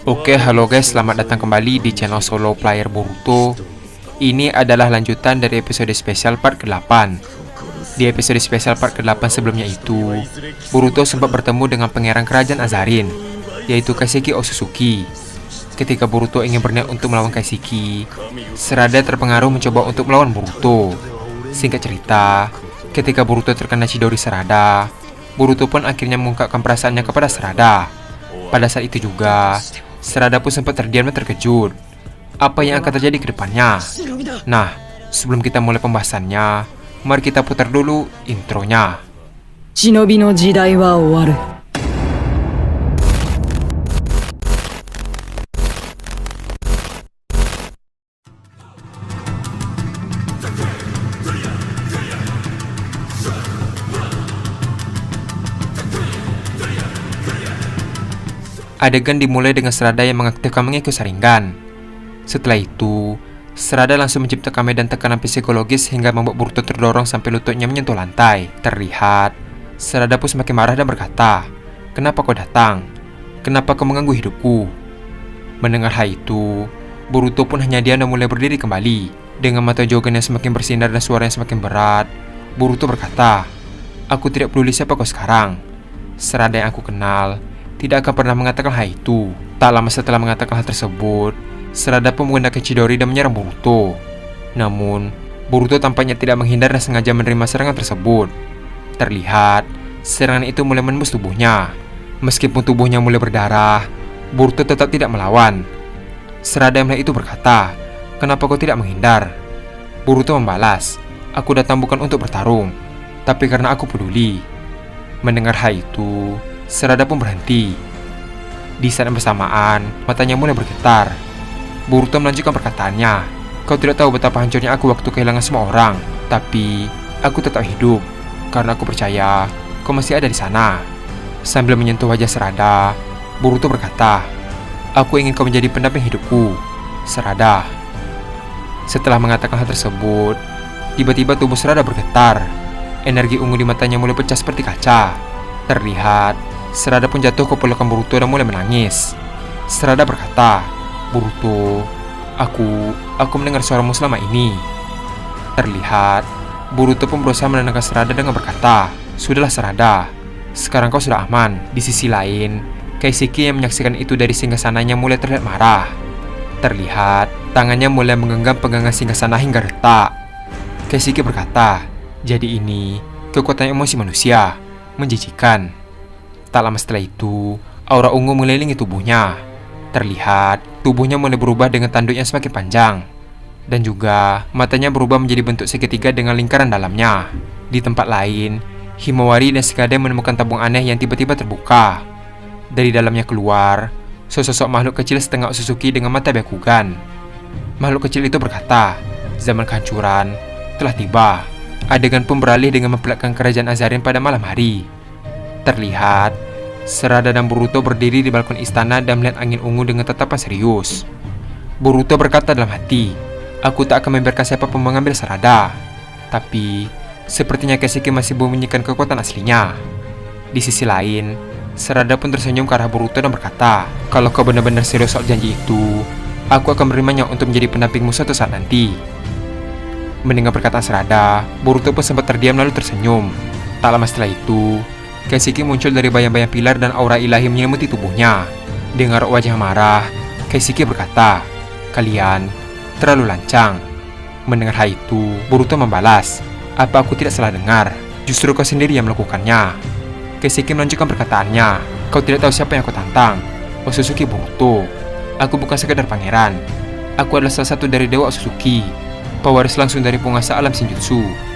Oke, halo guys, selamat datang kembali di channel Solo Player Boruto. Ini adalah lanjutan dari episode spesial part ke-8. Di episode spesial part ke-8 sebelumnya itu, Boruto sempat bertemu dengan pangeran kerajaan Azarin, yaitu Kaseki Otsutsuki. Ketika Boruto ingin berniat untuk melawan Kaseki, Sarada terpengaruh mencoba untuk melawan Boruto. Singkat cerita, ketika Boruto terkena Chidori Sarada, Boruto pun akhirnya mengungkapkan perasaannya kepada Sarada. Pada saat itu juga, Sarada pun sempat terdiam dan terkejut. Apa yang akan terjadi ke depannya? Nah, sebelum kita mulai pembahasannya, mari kita putar dulu intronya. Shinobi no jidai wa owaru. Adegan dimulai dengan Sarada yang mengaktifkan Mangekyo Sharingan. Setelah itu, Sarada langsung menciptakan medan tekanan psikologis hingga membuat Boruto terdorong sampai lututnya menyentuh lantai. Terlihat, Sarada pun semakin marah dan berkata, "Kenapa kau datang? Kenapa kau mengganggu hidupku?" Mendengar hal itu, Boruto pun hanya diam dan mulai berdiri kembali. Dengan mata Jogan yang semakin bersinar dan suara yang semakin berat, Boruto berkata, "Aku tidak peduli siapa kau sekarang. Sarada yang aku kenal tidak akan pernah mengatakan hal itu." Tak lama setelah mengatakan hal tersebut, Sarada pun menggunakan Chidori dan menyerang Boruto. Namun, Boruto tampaknya tidak menghindar dan sengaja menerima serangan tersebut. Terlihat, serangan itu mulai menembus tubuhnya. Meskipun tubuhnya mulai berdarah, Boruto tetap tidak melawan. Sarada yang melihat itu berkata, "Kenapa kau tidak menghindar?" Boruto membalas, "Aku datang bukan untuk bertarung, tapi karena aku peduli." Mendengar hal itu, Sarada pun berhenti. Di saat yang bersamaan, matanya mulai bergetar. Boruto melanjutkan perkataannya, "Kau tidak tahu betapa hancurnya aku waktu kehilangan semua orang. Tapi, aku tetap hidup, karena aku percaya kau masih ada di sana." Sambil menyentuh wajah Sarada, Boruto berkata, "Aku ingin kau menjadi pendamping hidupku, Sarada." Setelah mengatakan hal tersebut, tiba-tiba tubuh Sarada bergetar. Energi ungu di matanya mulai pecah seperti kaca. Terlihat, Sarada pun jatuh ke pelukan Boruto dan mulai menangis. Sarada berkata, "Boruto, aku mendengar suaramu selama ini." Terlihat, Boruto pun berusaha menenangkan Sarada dengan berkata, "Sudahlah Sarada, sekarang kau sudah aman." Di sisi lain, Kaseki yang menyaksikan itu dari singgasananya mulai terlihat marah. Terlihat, tangannya mulai menggenggam pegangan singgasana hingga retak. Kaseki berkata, "Jadi ini kekuatan emosi manusia, menjijikan." Tak lama setelah itu, aura ungu mengelilingi tubuhnya. Terlihat, tubuhnya mulai berubah dengan tanduk yang semakin panjang. Dan juga, matanya berubah menjadi bentuk segitiga dengan lingkaran dalamnya. Di tempat lain, Himawari dan Tsuchikage menemukan tabung aneh yang tiba-tiba terbuka. Dari dalamnya keluar sesosok makhluk kecil setengah Otsutsuki dengan mata Byakugan. Makhluk kecil itu berkata, "Zaman kehancuran telah tiba." Adegan pun beralih dengan memperlihatkan kerajaan Azarin pada malam hari. Terlihat, Sarada dan Boruto berdiri di balkon istana dan melihat angin ungu dengan tatapan serius. Boruto berkata dalam hati, "Aku tak akan membiarkan siapapun mengambil Sarada." Tapi, sepertinya Kaseki masih menyembunyikan kekuatan aslinya. Di sisi lain, Sarada pun tersenyum ke arah Boruto dan berkata, "Kalau kau benar-benar serius soal janji itu, aku akan menerimanya untuk menjadi pendampingmu suatu saat nanti." Mendengar perkataan Sarada, Boruto pun sempat terdiam lalu tersenyum. Tak lama setelah itu, Kaseki muncul dari bayang-bayang pilar dan aura ilahi menyelimuti tubuhnya. Dengan wajah marah, Kaseki berkata, "Kalian terlalu lancang." Mendengar hal itu, Boruto membalas, "Apa aku tidak salah dengar? Justru kau sendiri yang melakukannya." Kaseki melanjutkan perkataannya, "Kau tidak tahu siapa yang aku tantang. Otsutsuki Boruto. Aku bukan sekedar pangeran. Aku adalah salah satu dari Dewa Otsutsuki, pewaris langsung dari penguasa alam Shinjutsu."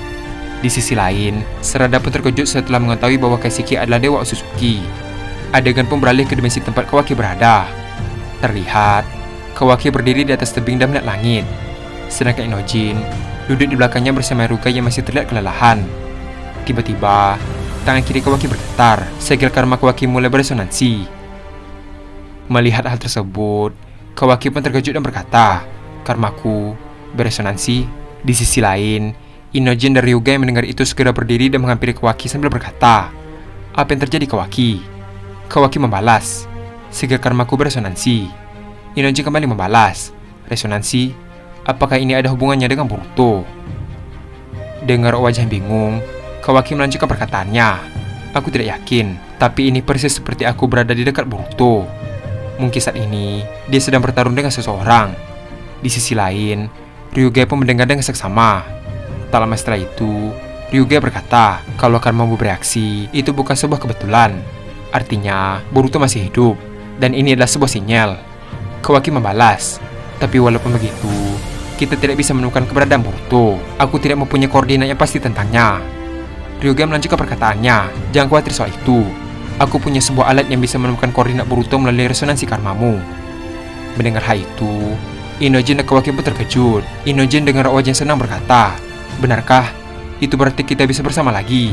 Di sisi lain, Sarada pun terkejut setelah mengetahui bahwa Kaseki adalah Dewa Otsutsuki. Adegan pun beralih ke dimensi tempat Kawaki berada. Terlihat, Kawaki berdiri di atas tebing dan melihat langit. Sedangkan Inojin duduk di belakangnya bersama Ruka yang masih terlihat kelelahan. Tiba-tiba, tangan kiri Kawaki bergetar. Segel karma Kawaki mulai beresonansi. Melihat hal tersebut, Kawaki pun terkejut dan berkata, "Karmaku beresonansi." Di sisi lain, Inojin dan Ryuga yang mendengar itu segera berdiri dan menghampiri Kawaki sambil berkata, "Apa yang terjadi Kawaki?" Kawaki membalas, sehingga karmaku beresonansi. Inoji kembali membalas, resonansi? Apakah ini ada hubungannya dengan Boruto? Dengar wajah bingung, Kawaki melanjutkan perkataannya. Aku tidak yakin, tapi ini persis seperti aku berada di dekat Boruto. Mungkin saat ini, dia sedang bertarung dengan seseorang. Di sisi lain, Ryuga pun mendengar dengan seksama. Tak lama setelah itu, Ryuga berkata kalau karmamu bereaksi itu bukan sebuah kebetulan. Artinya, Boruto masih hidup, dan ini adalah sebuah sinyal. Kawaki membalas, tapi walaupun begitu, kita tidak bisa menemukan keberadaan Boruto. Aku tidak mempunyai koordinat yang pasti tentangnya. Ryuga melanjutkan perkataannya, jangan khawatir soal itu. Aku punya sebuah alat yang bisa menemukan koordinat Boruto melalui resonansi karmamu. Mendengar hal itu, Inojin dan Kawaki pun terkejut. Inojin dengan wajah senang berkata, benarkah? Itu berarti kita bisa bersama lagi.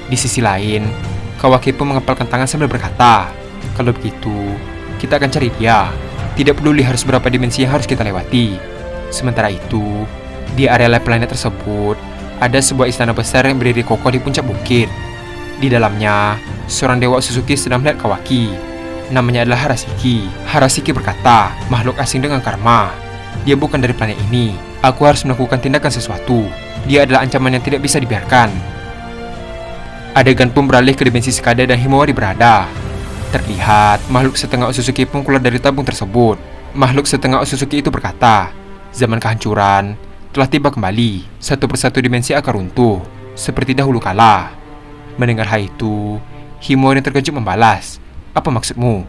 Di sisi lain, Kawaki pun mengepalkan tangan sambil berkata, kalau begitu, kita akan cari dia. Tidak peduli harus berapa dimensi yang harus kita lewati. Sementara itu, di area planet tersebut, ada sebuah istana besar yang berdiri kokoh di puncak bukit. Di dalamnya, seorang dewa Suzuki sedang melihat Kawaki. Namanya adalah Harashiki. Harashiki berkata, makhluk asing dengan karma. Dia bukan dari planet ini. Aku harus melakukan tindakan sesuatu. Dia adalah ancaman yang tidak bisa dibiarkan. Adegan pun beralih ke dimensi Skada dan Himawari berada. Terlihat, makhluk setengah Otsutsuki pun keluar dari tabung tersebut. Makhluk setengah Otsutsuki itu berkata, zaman kehancuran telah tiba kembali. Satu persatu dimensi akan runtuh, seperti dahulu kala. Mendengar hal itu, Himawari terkejut membalas, apa maksudmu?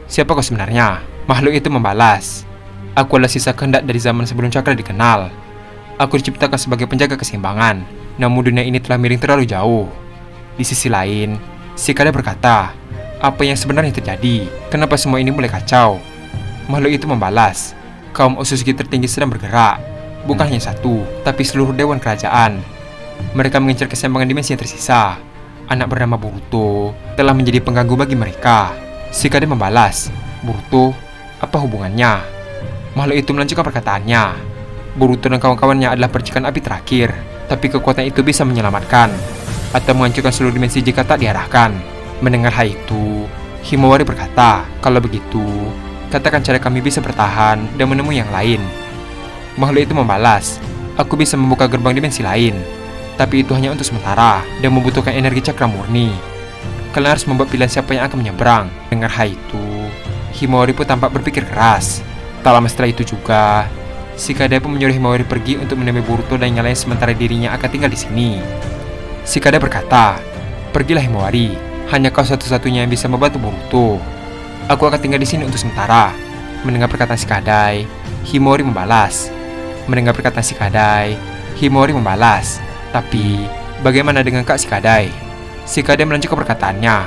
Siapa kau sebenarnya? Makhluk itu membalas, aku adalah sisa kehendak dari zaman sebelum cakra dikenal. Aku diciptakan sebagai penjaga keseimbangan, namun dunia ini telah miring terlalu jauh. Di sisi lain, Skada berkata, apa yang sebenarnya terjadi? Kenapa semua ini mulai kacau? Makhluk itu membalas, kaum Otsutsuki tertinggi sedang bergerak. Bukan hanya satu, tapi seluruh dewan kerajaan. Mereka mengincar keseimbangan dimensi yang tersisa. Anak bernama Boruto telah menjadi pengganggu bagi mereka. Skada membalas, Boruto? Apa hubungannya? Makhluk itu melanjutkan perkataannya, Boruto dan kawan-kawannya adalah percikan api terakhir, tapi kekuatan itu bisa menyelamatkan atau menghancurkan seluruh dimensi jika tak diarahkan. Mendengar hal itu, Himawari berkata, kalau begitu, katakan cara kami bisa bertahan dan menemui yang lain. Makhluk itu membalas, aku bisa membuka gerbang dimensi lain, tapi itu hanya untuk sementara dan membutuhkan energi cakra murni. Kalian harus membuat pilihan siapa yang akan menyeberang. Dengar hal itu, Himawari pun tampak berpikir keras. Tak lama setelah itu juga, Skada pun menyuruh Himawari pergi untuk menemui Boruto dan yang lain sementara dirinya akan tinggal di sini. Skada berkata, pergilah Himawari, hanya kau satu-satunya yang bisa membantu Boruto. Aku akan tinggal di sini untuk sementara. Mendengar perkataan Skada, Himawari membalas. Mendengar perkataan Skada, Himawari membalas, tapi bagaimana dengan Kak Skada? Skada melanjutkan perkataannya,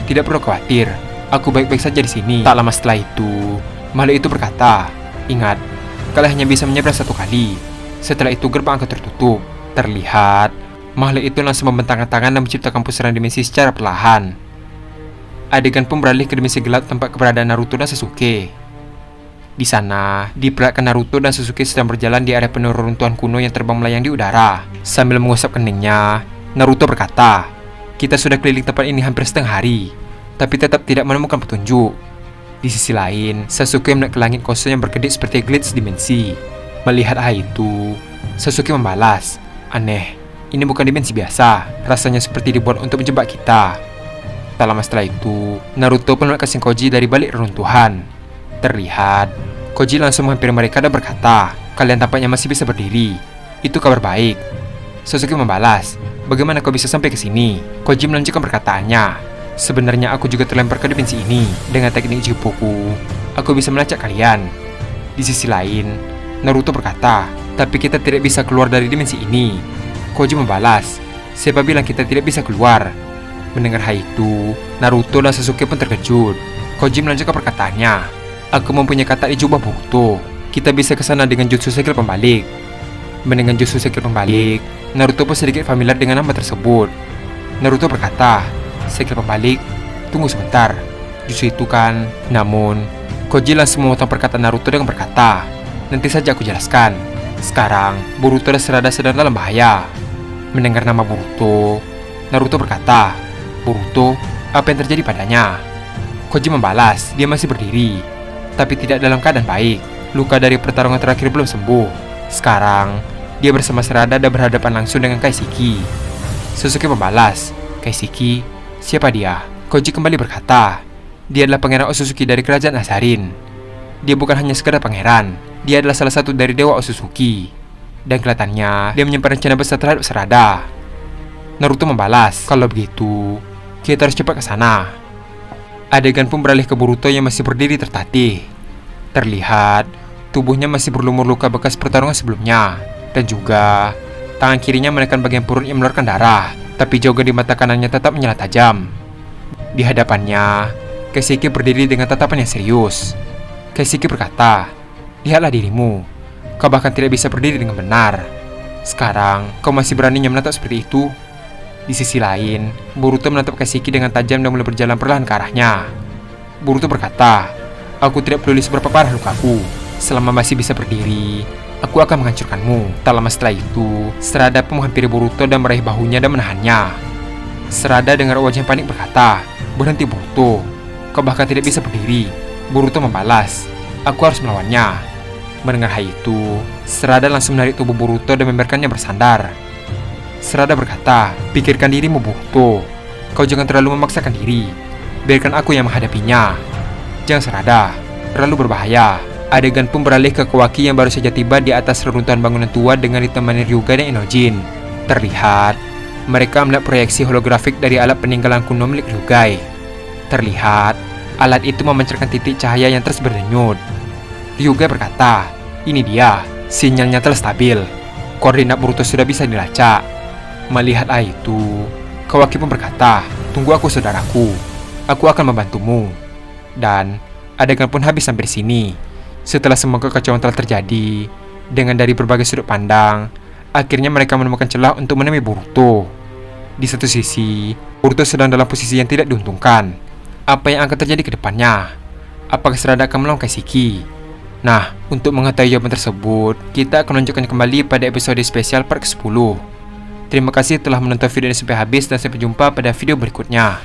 tidak perlu khawatir, aku baik-baik saja di sini. Tak lama setelah itu, makhluk itu berkata, ingat, kalian hanya bisa menyeberang satu kali. Setelah itu gerbang akan tertutup. Terlihat, makhluk itu langsung membentangkan tangan dan menciptakan pusaran dimensi secara perlahan. Adegan pun beralih ke dimensi gelap tempat keberadaan Naruto dan Sasuke. Di sana, diperlihatkan Naruto dan Sasuke sedang berjalan di area penuh reruntuhan kuno yang terbang melayang di udara. Sambil mengusap keningnya, Naruto berkata, kita sudah keliling tempat ini hampir setengah hari, tapi tetap tidak menemukan petunjuk. Di sisi lain, Sasuke melihat ke langit kosong yang berkedip seperti glitch dimensi. Melihat hal itu, Sasuke membalas, aneh, ini bukan dimensi biasa, rasanya seperti dibuat untuk menjebak kita. Tak lama setelah itu, Naruto pun melihat Shinkoji dari balik reruntuhan. Terlihat, Koji langsung menghampiri mereka dan berkata, kalian tampaknya masih bisa berdiri. Itu kabar baik. Sasuke membalas, bagaimana kau bisa sampai ke sini? Koji melanjutkan perkataannya, sebenarnya aku juga terlempar ke dimensi ini. Dengan teknik Jigoku, aku bisa melacak kalian. Di sisi lain, Naruto berkata, tapi kita tidak bisa keluar dari dimensi ini. Koji membalas, siapa bilang kita tidak bisa keluar? Mendengar hal itu, Naruto dan Sasuke pun terkejut. Koji melanjutkan perkataannya, aku mempunyai kata di jubah Boruto. Kita bisa ke sana dengan jutsu skill pembalik. Mendengar jutsu skill pembalik, Naruto pun sedikit familiar dengan nama tersebut. Naruto berkata, skill pembalik? Tunggu sebentar, jutsu itu kan... Namun, Koji langsung memotong perkataan Naruto dengan berkata, nanti saja aku jelaskan. Sekarang, Boruto dan Sarada sedang dalam bahaya. Mendengar nama Boruto, Naruto berkata, Boruto, apa yang terjadi padanya? Koji membalas, dia masih berdiri, tapi tidak dalam keadaan baik. Luka dari pertarungan terakhir belum sembuh. Sekarang, dia bersama Sarada dan berhadapan langsung dengan Kaiseki. Sasuke membalas, Kaiseki, siapa dia? Koji kembali berkata, dia adalah pangeran Otsutsuki dari kerajaan Azarin. Dia bukan hanya sekedar pangeran, dia adalah salah satu dari dewa Otsutsuki. Dan kelihatannya, dia menyimpan rencana besar terhadap Sarada. Naruto membalas, kalau begitu, kita harus cepat ke sana. Adegan pun beralih ke Boruto yang masih berdiri tertatih. Terlihat, tubuhnya masih berlumur luka bekas pertarungan sebelumnya. Dan juga, tangan kirinya menekan bagian perut yang mengeluarkan darah. Tapi juga di mata kanannya tetap menyala tajam. Di hadapannya, Kaiseki berdiri dengan tatapan yang serius. Kaiseki berkata, lihatlah dirimu. Kau bahkan tidak bisa berdiri dengan benar. Sekarang, kau masih beraninya menatap seperti itu? Di sisi lain, Boruto menatap Kaiseki dengan tajam dan mulai berjalan perlahan ke arahnya. Boruto berkata, aku tidak peduli seberapa parah lukaku. Selama masih bisa berdiri, aku akan menghancurkanmu. Tak lama setelah itu, Sarada pun menghampiri Boruto dan meraih bahunya dan menahannya. Sarada dengan wajah panik berkata, berhenti Boruto. Kau bahkan tidak bisa berdiri. Boruto membalas, aku harus melawannya. Mendengar hal itu, Sarada langsung menarik tubuh Boruto dan membiarkannya bersandar. Sarada berkata, pikirkan dirimu Boruto. Kau jangan terlalu memaksakan diri. Biarkan aku yang menghadapinya. Jangan Sarada, terlalu berbahaya. Adegan pun beralih ke Kawaki yang baru saja tiba di atas reruntuhan bangunan tua dengan ditemani Ryuga dan Enojin. Terlihat, mereka melihat proyeksi holografik dari alat peninggalan kuno milik Ryugai. Terlihat, alat itu memancarkan titik cahaya yang terus berdenyut. Ryuga berkata, ini dia, sinyalnya telah stabil. Koordinat Boruto sudah bisa dilacak. Melihat hal itu, Kawaki pun berkata, tunggu aku saudaraku. Aku akan membantumu. Dan adegan pun habis sampai di sini. Setelah semua kekacauan telah terjadi, dengan dari berbagai sudut pandang, akhirnya mereka menemukan celah untuk menemui Boruto. Di satu sisi, Boruto sedang dalam posisi yang tidak diuntungkan. Apa yang akan terjadi ke depannya? Apakah Sarada akan melawan Kaiseki? Nah, untuk mengetahui jawaban tersebut, kita akan lanjutkan kembali pada episode spesial part ke-10. Terima kasih telah menonton video ini sampai habis dan sampai jumpa pada video berikutnya.